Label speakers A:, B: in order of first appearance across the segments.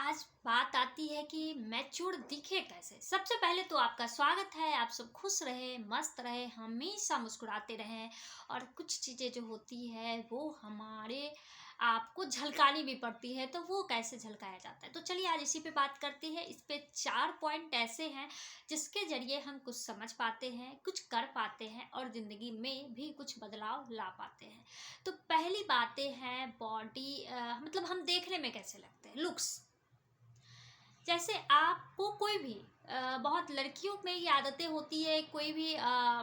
A: आज बात आती है कि मैच्योर दिखे कैसे। सबसे पहले तो आपका स्वागत है। आप सब खुश रहे, मस्त रहे, हमेशा मुस्कुराते रहें। और कुछ चीज़ें जो होती है वो हमारे आपको झलकानी भी पड़ती है, तो वो कैसे झलकाया जाता है। तो चलिए आज इसी पे बात करते हैं। इस पे 4 पॉइंट ऐसे हैं जिसके जरिए हम कुछ समझ पाते हैं, कुछ कर पाते हैं और ज़िंदगी में भी कुछ बदलाव ला पाते हैं। तो पहली बातें हैं बॉडी, मतलब हम देखने में कैसे लगते हैं, लुक्स। जैसे आपको कोई भी बहुत लड़कियों में ये आदतें होती है, कोई भी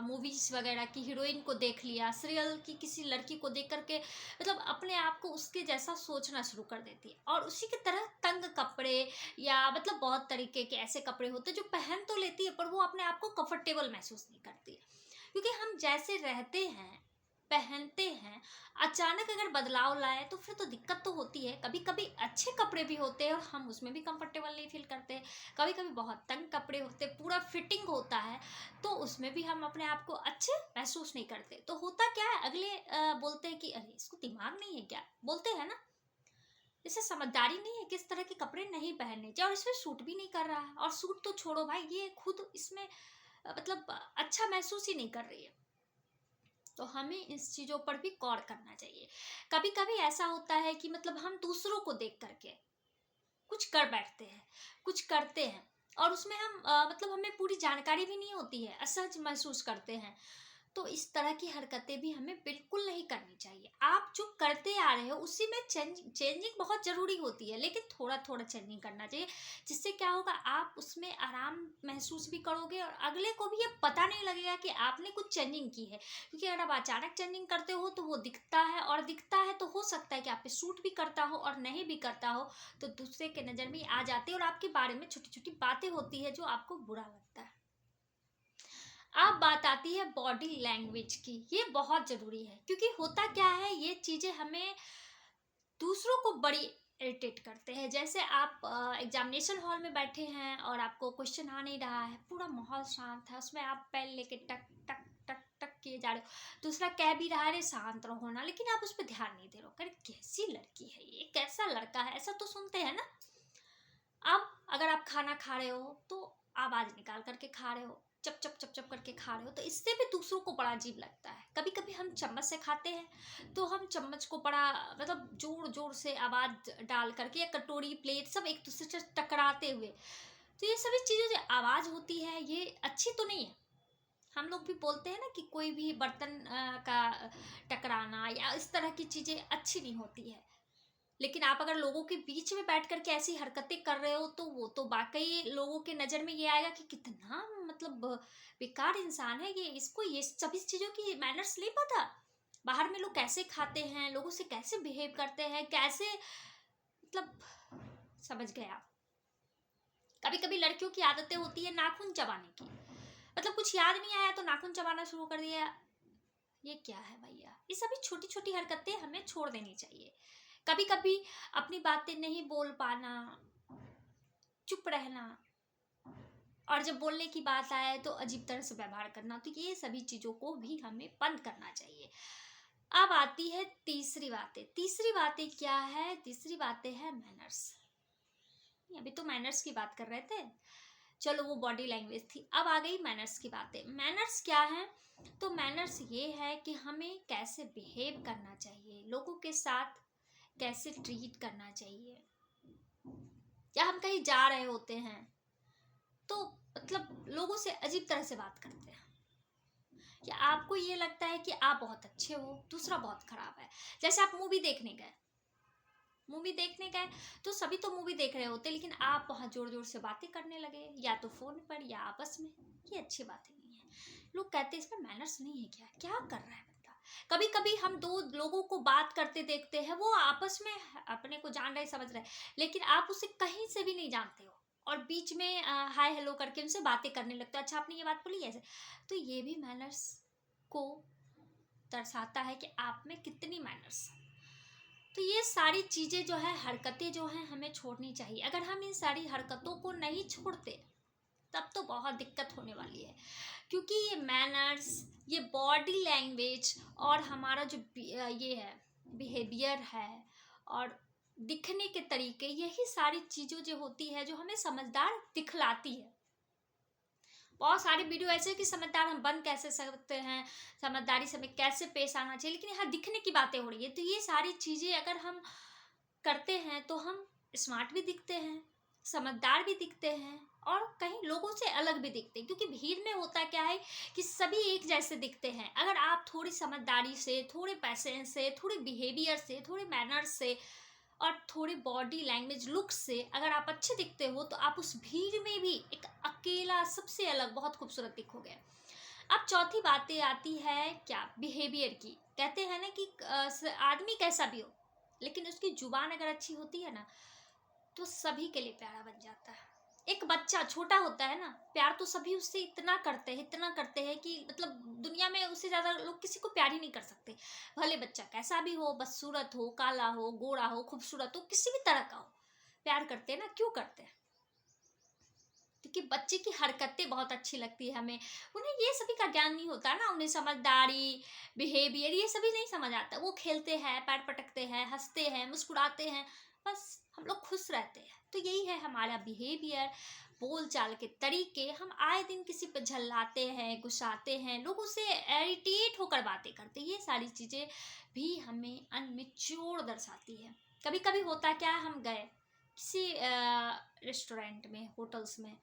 A: मूवीज वगैरह की हीरोइन को देख लिया, सीरियल की किसी लड़की को देख करके मतलब अपने आप को उसके जैसा सोचना शुरू कर देती है। और उसी की तरह तंग कपड़े या मतलब बहुत तरीके के ऐसे कपड़े होते हैं जो पहन तो लेती है पर वो अपने आप को कंफर्टेबल महसूस नहीं करती है। क्योंकि हम जैसे रहते हैं, पहनते हैं, अचानक अगर बदलाव लाए तो फिर तो दिक्कत तो होती है। कभी कभी अच्छे कपड़े भी होते हैं और हम उसमें भी कंफर्टेबल नहीं फील करते। कभी कभी बहुत तंग कपड़े होते, पूरा फिटिंग होता है, तो उसमें भी हम अपने आप को अच्छे महसूस नहीं करते। तो होता क्या है, अगले बोलते हैं कि अरे इसको दिमाग नहीं है क्या, बोलते हैं ना, इसे समझदारी नहीं है, किस तरह के कपड़े नहीं पहनने चाहिए और इसमें सूट भी नहीं कर रहा है। और सूट तो छोड़ो भाई, ये खुद इसमें मतलब अच्छा महसूस ही नहीं कर रही है। तो हमें इस चीज़ों पर भी गौर करना चाहिए। कभी कभी ऐसा होता है कि मतलब हम दूसरों को देख करके कुछ कर बैठते हैं, कुछ करते हैं और उसमें हम मतलब हमें पूरी जानकारी भी नहीं होती है, असहज महसूस करते हैं। तो इस तरह की हरकतें भी हमें बिल्कुल नहीं करनी चाहिए। आप जो करते आ रहे हो उसी में चेंजिंग बहुत ज़रूरी होती है, लेकिन थोड़ा थोड़ा चेंजिंग करना चाहिए। जिससे क्या होगा, आप उसमें आराम महसूस भी करोगे और अगले को भी ये पता नहीं लगेगा कि आपने कुछ चेंजिंग की है। क्योंकि अगर आप अचानक चेंजिंग करते हो तो वो दिखता है, और दिखता है तो हो सकता है कि आप पे सूट भी करता हो और नहीं भी करता हो, तो दूसरे के नज़र में आ जाते हैं और आपके बारे में छोटी छोटी बातें होती है जो आपको बुरा लगता है। अब बात आती है बॉडी लैंग्वेज की। ये बहुत ज़रूरी है क्योंकि होता क्या है, ये चीज़ें हमें दूसरों को बड़ी इरिटेट करते हैं। जैसे आप एग्जामिनेशन हॉल में बैठे हैं और आपको क्वेश्चन आ नहीं रहा है, पूरा माहौल शांत है, उसमें आप पेन लेके टक टक टक टक किए जा रहे हो, दूसरा कह भी रहा है अरे शांत रहो ना, लेकिन आप उस पर ध्यान नहीं दे रहे हो। अरे कैसी लड़की है ये, कैसा लड़का है, ऐसा तो सुनते हैं ना। अब अगर आप खाना खा रहे हो तो आवाज निकाल करके खा रहे हो, चप चप चप चप करके खा रहे हो, तो इससे भी दूसरों को बड़ा अजीब लगता है। कभी कभी हम चम्मच से खाते हैं तो हम चम्मच को बड़ा मतलब जोर जोर से आवाज डाल करके, या कटोरी प्लेट सब एक दूसरे से टकराते हुए, तो ये सभी चीजें जो आवाज होती है ये अच्छी तो नहीं है। हम लोग भी बोलते हैं ना कि कोई भी बर्तन का टकराना या इस तरह की चीजें अच्छी नहीं होती है। लेकिन आप अगर लोगों के बीच में बैठ कर के ऐसी हरकतें कर रहे हो तो वो तो वाकई लोगों के नज़र में ये आएगा कि कितना मतलब बेकार इंसान है ये, इसको ये सभी चीज़ों की मैनर्स नहीं पता। बाहर में लोग कैसे खाते हैं, लोगों से कैसे बिहेव करते हैं, कैसे मतलब समझ गया। कभी कभी लड़कियों की आदतें होती है नाखून चबाने की, मतलब कुछ याद नहीं आया तो नाखून चबाना शुरू कर दिया। ये क्या है भैया, ये सभी छोटी छोटी हरकतें हमें छोड़ देनी चाहिए। कभी कभी अपनी बातें नहीं बोल पाना, चुप रहना, और जब बोलने की बात आए तो अजीब तरह से व्यवहार करना, तो ये सभी चीज़ों को भी हमें बंद करना चाहिए। अब आती है तीसरी बातें। तीसरी बातें क्या है, तीसरी बातें है मैनर्स। अभी तो मैनर्स की बात कर रहे थे, चलो वो बॉडी लैंग्वेज थी, अब आ गई मैनर्स की बातें। मैनर्स क्या है, तो मैनर्स ये है कि हमें कैसे बिहेव करना चाहिए, लोगों के साथ कैसे ट्रीट करना चाहिए। या हम कहीं जा रहे होते हैं तो मतलब लोगों से अजीब तरह से बात करते हैं, या आपको ये लगता है कि आप बहुत अच्छे हो, दूसरा बहुत खराब है। जैसे आप मूवी देखने गए, मूवी देखने गए तो सभी तो मूवी देख रहे होते, लेकिन आप बहुत जोर जोर से बातें करने लगे, या तो फोन पर या आपस में। ये अच्छी बातें नहीं है। लोग कहते हैं इसमें मैनर्स नहीं है, क्या क्या कर रहा है बंदा। कभी कभी हम दो लोगों को बात करते देखते हैं, वो आपस में अपने को जान रहे समझ रहे, लेकिन आप उसे कहीं से भी नहीं जानते हो और बीच में हाय हेलो करके उनसे बातें करने लगते हो। अच्छा आपने ये बात बोली ऐसे, तो ये भी मैनर्स को दर्शाता है कि आप में कितनी मैनर्स। तो ये सारी चीज़ें जो है, हरकतें जो हैं, हमें छोड़नी चाहिए। अगर हम इन सारी हरकतों को नहीं छोड़ते तब तो बहुत दिक्कत होने वाली है। क्योंकि ये मैनर्स, ये बॉडी लैंग्वेज और हमारा जो ये है बिहेवियर है, और दिखने के तरीके, यही सारी चीज़ों जो होती है जो हमें समझदार दिखलाती है। बहुत सारे वीडियो ऐसे हैं कि समझदार हम बन कैसे सकते हैं, समझदारी से हमें कैसे पेश आना चाहिए, लेकिन यहाँ दिखने की बातें हो रही है। तो ये सारी चीज़ें अगर हम करते हैं तो हम स्मार्ट भी दिखते हैं, समझदार भी दिखते हैं और कहीं लोगों से अलग भी दिखते हैं। क्योंकि भीड़ में होता क्या है कि सभी एक जैसे दिखते हैं। अगर आप थोड़ी समझदारी से, थोड़े पैसेंस से, थोड़े बिहेवियर से, थोड़े मैनर्स से और थोड़ी बॉडी लैंग्वेज लुक से अगर आप अच्छे दिखते हो तो आप उस भीड़ में भी एक अकेला सबसे अलग बहुत खूबसूरत दिखोगे। अब चौथी बातें आती है क्या, बिहेवियर की। कहते हैं ना कि आदमी कैसा भी हो लेकिन उसकी जुबान अगर अच्छी होती है ना तो सभी के लिए प्यारा बन जाता है। एक बच्चा छोटा होता है ना, प्यार तो सभी उससे इतना करते हैं, इतना करते हैं कि मतलब दुनिया में उससे ज्यादा लोग किसी को प्यार ही नहीं कर सकते। भले बच्चा कैसा भी हो, बदसूरत हो, काला हो, गोरा हो, खूबसूरत हो, किसी भी तरह का हो, प्यार करते हैं ना। क्यों करते हैं? क्योंकि बच्चे की हरकतें बहुत अच्छी लगती है हमें। उन्हें ये सभी का ज्ञान नहीं होता ना, उन्हें समझदारी, बिहेवियर ये सभी नहीं समझ आता। वो खेलते हैं, पैर पटकते हैं, हंसते हैं, मुस्कुराते हैं, बस हम लोग खुश रहते हैं। तो यही है हमारा बिहेवियर, बोल चाल के तरीके। हम आए दिन किसी पे झल्लाते हैं, गुस्साते हैं, लोगों से इरिटेट होकर बातें करते हैं। ये सारी चीज़ें भी हमें अनमेच्योर दर्शाती है। कभी कभी होता क्या है, हम गए किसी रेस्टोरेंट में, होटल्स में,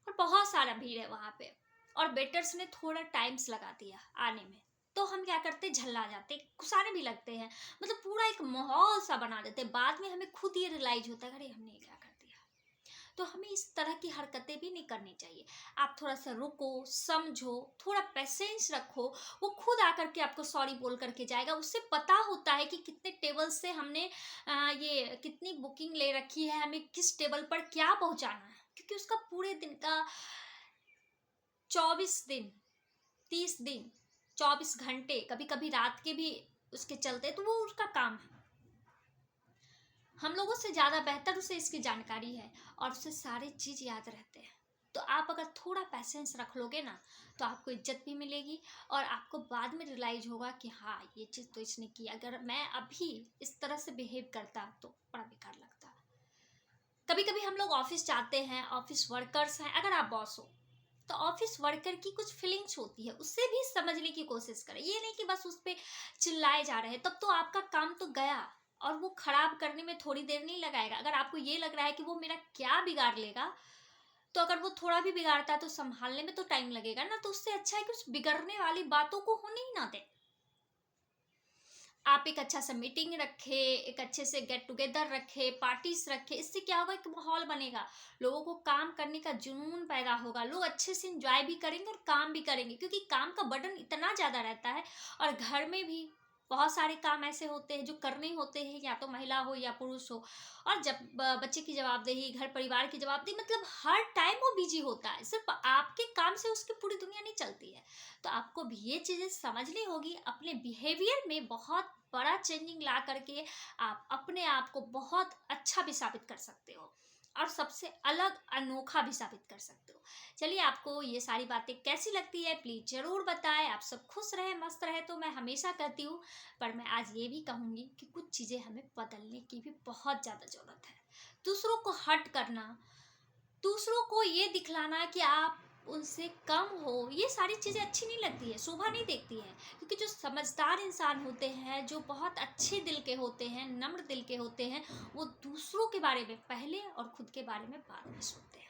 A: और बहुत सारा भीड़ है वहाँ पे और वेटर्स ने थोड़ा टाइम्स लगा दिया आने में, तो हम क्या करते, झल्ला जाते, गुस्साने भी लगते हैं। मतलब पूरा एक माहौल सा बना देते हैं। बाद में हमें खुद ये रियलाइज होता है अरे हमने ये क्या कर दिया। तो हमें इस तरह की हरकतें भी नहीं करनी चाहिए। आप थोड़ा सा रुको, समझो, थोड़ा पेशेंस रखो। वो खुद आकर के आपको सॉरी बोल करके जाएगा। उससे पता होता है कि कितने टेबल से हमने ये कितनी बुकिंग ले रखी है, हमें किस टेबल पर क्या पहुंचाना है। क्योंकि उसका पूरे दिन का 24 दिन, 30 दिन, 24 घंटे, कभी कभी रात के भी उसके चलते, तो वो उसका काम है। हम लोगों से ज़्यादा बेहतर उसे इसकी जानकारी है और उसे सारे चीज़ याद रहते हैं। तो आप अगर थोड़ा पैसेंस रख लोगे ना तो आपको इज्जत भी मिलेगी और आपको बाद में रियलाइज होगा कि हाँ ये चीज़ तो इसने की, अगर मैं अभी इस तरह से बिहेव करता तो बड़ा बेकार लगता। कभी कभी हम लोग ऑफिस जाते हैं, ऑफिस वर्कर्स हैं, अगर आप बॉस हो तो ऑफिस वर्कर की कुछ फीलिंग्स होती है, उससे भी समझने की कोशिश करें। ये नहीं कि बस उस पर चिल्लाए जा रहे हैं, तब तो आपका काम तो गया और वो खराब करने में थोड़ी देर नहीं लगाएगा। अगर आपको ये लग रहा है कि वो मेरा क्या बिगाड़ लेगा, तो अगर वो थोड़ा भी बिगाड़ता है तो संभालने में तो टाइम लगेगा ना। तो उससे अच्छा है कि उस बिगड़ने वाली बातों को होने ही ना दें। आप एक अच्छा सा मीटिंग रखे, एक अच्छे से गेट टुगेदर रखे, पार्टीज रखे। इससे क्या होगा, एक माहौल बनेगा, लोगों को काम करने का जुनून पैदा होगा, लोग अच्छे से इंजॉय भी करेंगे और काम भी करेंगे। क्योंकि काम का बर्डन इतना ज़्यादा रहता है और घर में भी बहुत सारे काम ऐसे होते हैं जो करने होते हैं, या तो महिला हो या पुरुष हो। और जब बच्चे की जवाबदेही, घर परिवार की जवाबदेही, मतलब हर टाइम वो बिजी होता है। सिर्फ आपके काम से उसकी पूरी दुनिया नहीं चलती है। तो आपको भी ये चीज़ें समझनी होगी। अपने बिहेवियर में बहुत बड़ा चेंजिंग ला करके आप अपने आप को बहुत अच्छा भी साबित कर सकते हो और सबसे अलग अनोखा भी साबित कर सकते हो। चलिए, आपको ये सारी बातें कैसी लगती है प्लीज़ ज़रूर बताएं। आप सब खुश रहे, मस्त रहे, तो मैं हमेशा कहती हूँ। पर मैं आज ये भी कहूँगी कि कुछ चीज़ें हमें बदलने की भी बहुत ज़्यादा ज़रूरत है। दूसरों को हर्ट करना, दूसरों को ये दिखलाना कि आप उनसे कम हो, ये सारी चीज़ें अच्छी नहीं लगती है, शोभा नहीं देखती है। क्योंकि जो समझदार इंसान होते हैं, जो बहुत अच्छे दिल के होते हैं, नम्र दिल के होते हैं, वो दूसरों के बारे में पहले और खुद के बारे में बाद में सोचते हैं।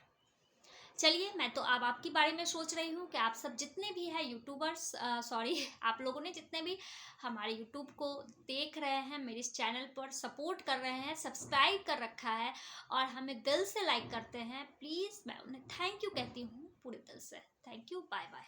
A: चलिए, मैं तो अब आपके बारे में सोच रही हूँ कि आप सब जितने भी हैं यूट्यूबर्स, सॉरी आप लोगों ने जितने भी हमारे यूट्यूब को देख रहे हैं, मेरे इस चैनल पर सपोर्ट कर रहे हैं, सब्सक्राइब कर रखा है और हमें दिल से लाइक करते हैं, प्लीज़ मैं उन्हें थैंक यू कहती हूँ पूरे दिल से। Thank you, bye bye.